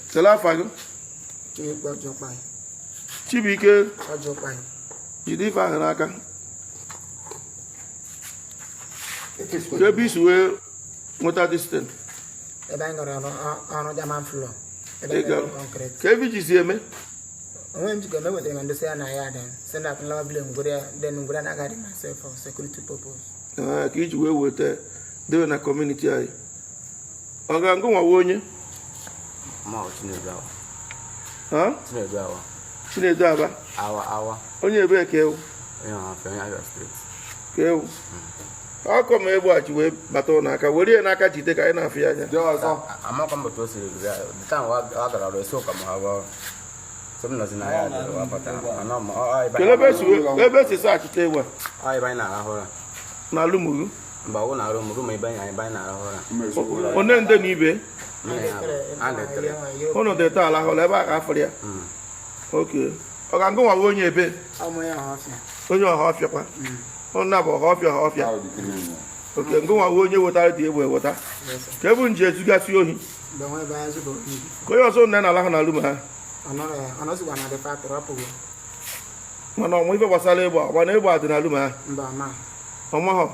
C'est la fague. Chibike. Jidi fague n'aka. Que bisoué mota distant. E ben on diamant floor. Que viji me? When you go with them and say na ya then send up lovely and go there then go na carry myself for security purpose. Ki ji we wote de na community ai. Oga ngo wa wonye. Ma o Chinedu awa. Ha? Chinedu awa. Chinedu aba. Awa. Onye ebe ke o. Onye afa ya street. Ke o. Ako me egbu achi we bata n'aka were n'aka jide ka anyị na-afịa anya. Amakwa mba to siri gị. The time wa gara ro so ka mo ha na ya wa pata. Ana mo ebe si sa achite egbu a. Ai bai na ahora. Na alumugu. Mba wo na rumu mai bai na ahora. One nde na ibe. Ande Ono de ta ala hola ebe a ka afọ ya. Okay. Ọ ga ngwa onye ebe. Onye ọhafịa kwa. Ona bo hofia. Okay, ngwa onye wotara di egbe wota. Ka ebu nje ezugasi ohi. Be won ba azu bo ni. Ko yo so na ala na luma ha. Ono si gwa na de factory apo. Mana mo ife gbasara egbe, wa na egbe adị na luma ha. Mba ma. Ọma ho.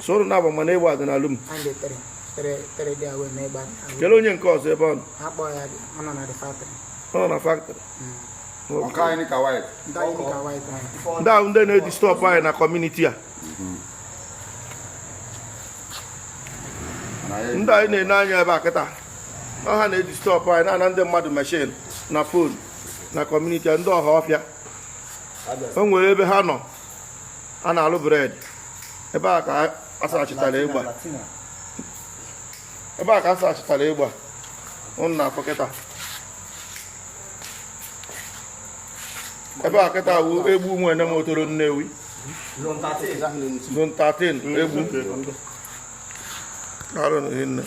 So na bo mana egbe adị na luma. Ande tere dia we na egbe. Kele onye nke ọzọ ebe ọ nọ. Akpọ ya dị, ọ nọ na de factory. Ọ nọ na factory. Ọka ni ka white. Ndị na-edi stop anyị na community a. Ndị anyị na-ene anya ebe a kịta. Ha na-edi stop anyị na ndị mmadụ machine na phone na community a ndị ọha ọfịa. O nwere ebe ha nọ. A na-alụ bread. Ebe a ka asachitara egbe. Ebe a ka asachitara egbe. Ụnụ na-afọ kịta. Ebe a kịta wụ egbu ụmụ ene motoro Nnewi. Zone 13 egbu. Arụ na hinne.